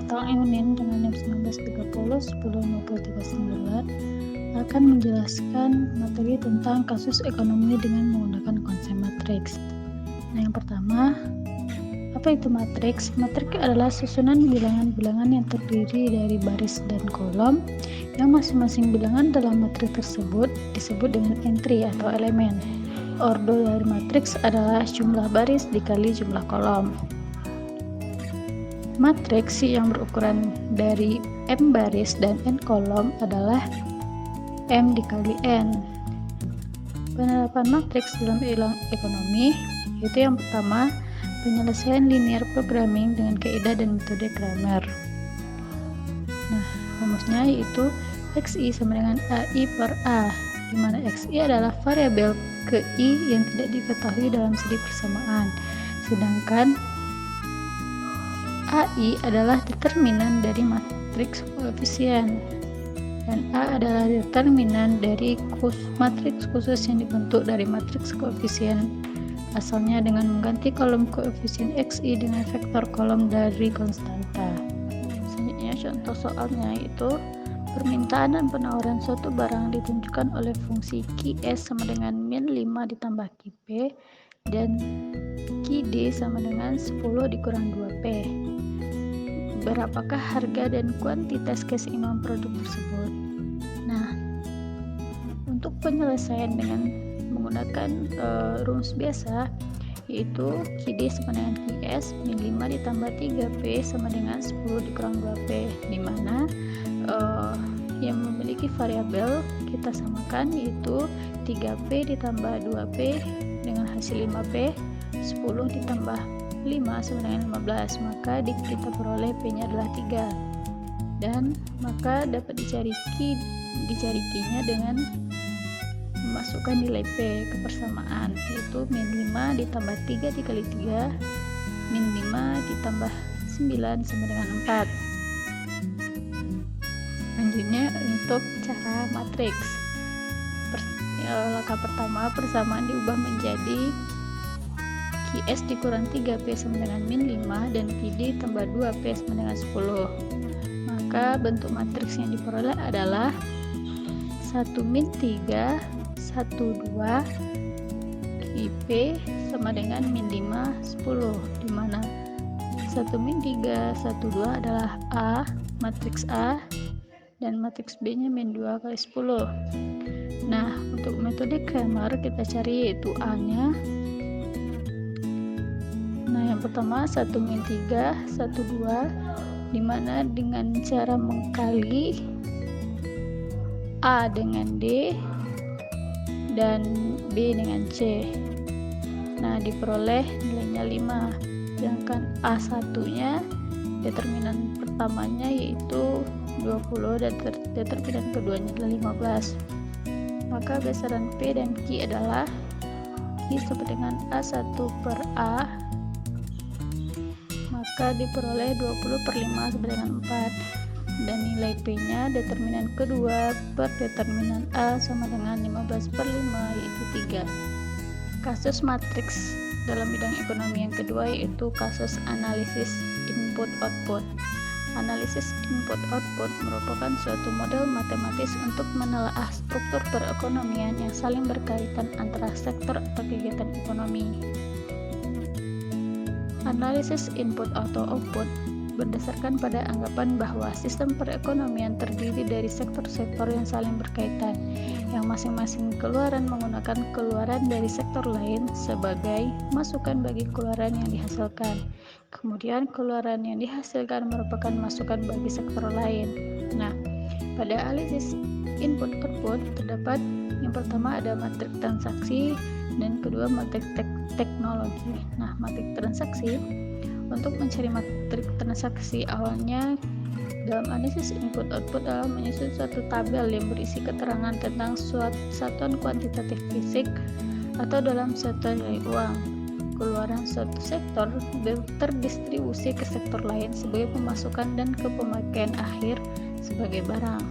tentang UNIN dengan NIM 1930-1053-9 akan menjelaskan materi tentang kasus ekonomi dengan menggunakan konsep matriks. Nah, yang pertama, apa itu matriks? Matriks adalah susunan bilangan-bilangan yang terdiri dari baris dan kolom, yang masing-masing bilangan dalam matriks tersebut disebut dengan entry atau elemen. Ordo dari matriks adalah jumlah baris dikali jumlah kolom. Matriks yang berukuran dari M baris dan N kolom adalah M dikali N. Penerapan matriks dalam ilmu ekonomi yaitu yang pertama, penyelesaian linear programming dengan kaidah dan metode Cramer. Nah, rumusnya yaitu XI sama dengan AI per A, di mana XI adalah variabel ke I yang tidak diketahui dalam segi persamaan, sedangkan AI adalah determinan dari matriks koefisien, dan A adalah determinan dari matriks khusus yang dibentuk dari matriks koefisien asalnya dengan mengganti kolom koefisien XI dengan vektor kolom dari konstanta. Selanjutnya contoh soalnya yaitu permintaan dan penawaran suatu barang ditunjukkan oleh fungsi QS sama dengan min 5 ditambah QP dan QD sama dengan 10 dikurang 2P. Berapakah harga dan kuantitas keseimbangan produk tersebut? Nah, untuk penyelesaian dengan menggunakan rumus biasa yaitu QD sama dengan QS min 5 ditambah 3P sama dengan 10 dikurang 2P, di mana yang memiliki variabel kita samakan yaitu 3P ditambah 2P dengan hasil 5P, 10 ditambah 5 sama dengan 15, maka kita peroleh P-nya adalah 3, dan maka dapat dicari Q-nya dengan memasukkan nilai P ke persamaan yaitu min 5 ditambah 3 dikali 3 min 5 ditambah 9 sama dengan 4. Selanjutnya untuk cara matriks, langkah pertama persamaan diubah menjadi QS dikurang 3P sama dengan min 5 dan PD tambah 2P sama dengan 10. Maka bentuk matriks yang diperoleh adalah 1 min 3 1 2 QP sama dengan min 5 10, di mana 1 min 3 1 2 adalah A, matriks A, dan matriks B nya min 2 kali 10. Nah, untuk metode Cramer kita cari yaitu A nya. Nah, yang pertama 1 min 3 1 2, dimana dengan cara mengkali A dengan D dan B dengan C. Nah, diperoleh nilainya 5, sedangkan A1 nya determinan pertamanya yaitu 20 dan determinan keduanya adalah 15. Maka besaran P dan Q adalah Q sama dengan A1 per A, maka diperoleh 20 per 5 sama dengan 4, dan nilai P nya determinan kedua per determinan A sama dengan 15 per 5 yaitu 3. Kasus matriks dalam bidang ekonomi yang kedua yaitu kasus analisis input-output. Analisis input-output merupakan suatu model matematis untuk menelaah struktur perekonomian yang saling berkaitan antara sektor atau kegiatan ekonomi. Analisis input atau output berdasarkan pada anggapan bahwa sistem perekonomian terdiri dari sektor-sektor yang saling berkaitan, yang masing-masing keluaran menggunakan keluaran dari sektor lain sebagai masukan bagi keluaran yang dihasilkan. Kemudian keluaran yang dihasilkan merupakan masukan bagi sektor lain. Nah, pada analisis input-output terdapat yang pertama ada matrik transaksi dan kedua matrik teknologi. Nah, matrik transaksi, untuk mencari matrik transaksi awalnya dalam analisis input-output adalah menyusun suatu tabel yang berisi keterangan tentang satuan kuantitatif fisik atau dalam satuan nilai uang. Keluaran suatu sektor terdistribusi ke sektor lain sebagai pemasukan dan ke pemakaian akhir sebagai barang.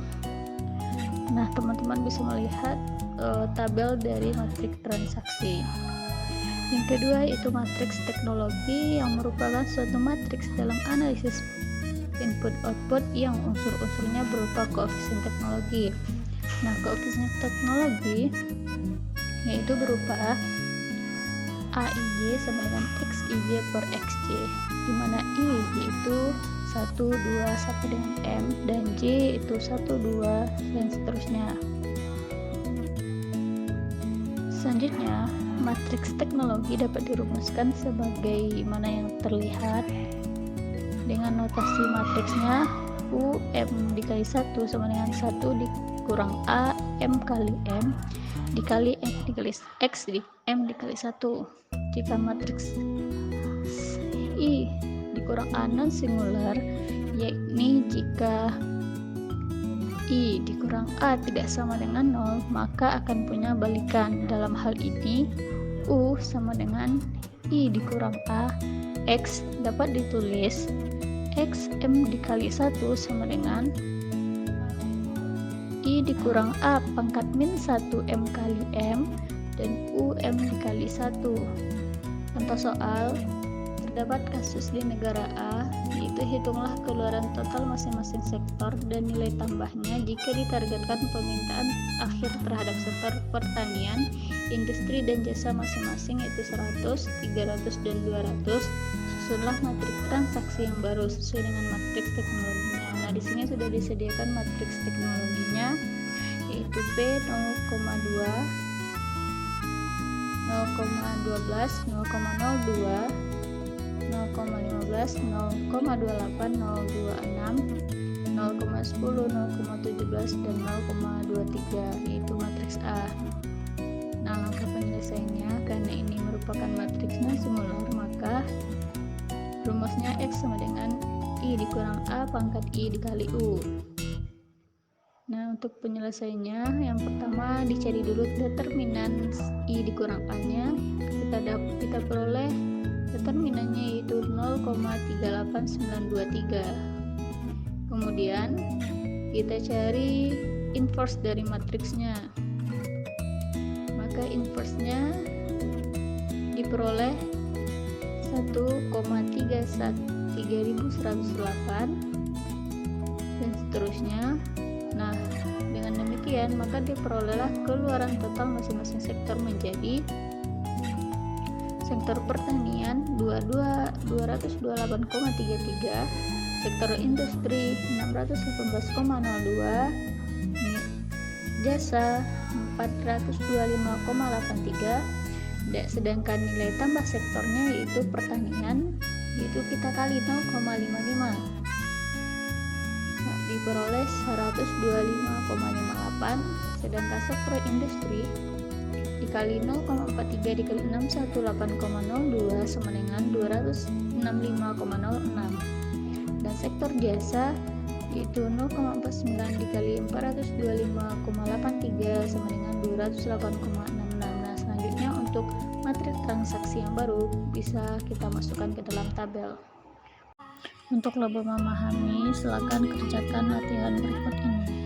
Nah, teman-teman bisa melihat tabel dari matrik transaksi. Yang kedua yaitu matriks teknologi, yang merupakan suatu matriks dalam analisis input-output yang unsur-unsurnya berupa koefisien teknologi. Nah, koefisien teknologi yaitu berupa AIJ sama dengan XIJ per XJ, di mana I yaitu 1, 2 sampai dengan M, dan J itu 1, 2 dan seterusnya. Selanjutnya, matriks teknologi dapat dirumuskan sebagaimana yang terlihat dengan notasi matriksnya U M dikali 1 sama dengan 1 dikurang A M kali M dikali M dikali X di M dikali 1. Jika matriks I dikurang A non singular, yakni jika I dikurang A tidak sama dengan 0, maka akan punya balikan. Dalam hal ini U sama dengan I dikurang A, X dapat ditulis X M dikali 1 sama dengan I dikurang A pangkat min 1 M kali M dan U M dikali 1. Contoh soal, terdapat kasus di negara A, yaitu hitunglah keluaran total masing-masing sektor dan nilai tambahnya jika ditargetkan permintaan akhir terhadap sektor pertanian, industri dan jasa masing-masing yaitu 100, 300 dan 200. Susunlah matriks transaksi yang baru sesuai dengan matriks teknologinya. Nah, di sini sudah disediakan matriks teknologinya, yaitu P 0,2, 0,12, 0,02, 0,15, 0,28, 0,26, 0,10, 0,17 dan 0,23, yaitu matriks A. Nah, langkah penyelesaiannya, karena ini merupakan matriks non singular, maka rumusnya X sama dengan I dikurang A pangkat I dikali U. Nah, untuk penyelesaiannya, yang pertama dicari dulu determinan I dikurang A-nya. Kita peroleh determinannya yaitu 0,38923. Kemudian kita cari inverse dari matriksnya. Maka inverse-nya diperoleh 1,3108 dan seterusnya. Nah, dengan demikian maka diperolehlah keluaran total masing-masing sektor menjadi sektor pertanian 228,33, sektor industri 618,02, jasa 425,83, sedangkan nilai tambah sektornya yaitu pertanian, yaitu kita kali 0,55, diperoleh 125,58, sedangkan sektor industri dikali 0,43 dikali 618,02 sama dengan 265,06, dan sektor jasa yaitu 0,49 dikali 425,83 sama dengan 208,66. Nah, selanjutnya untuk matriks transaksi yang baru bisa kita masukkan ke dalam tabel. Untuk lebih memahami, silakan kerjakan latihan berikut ini.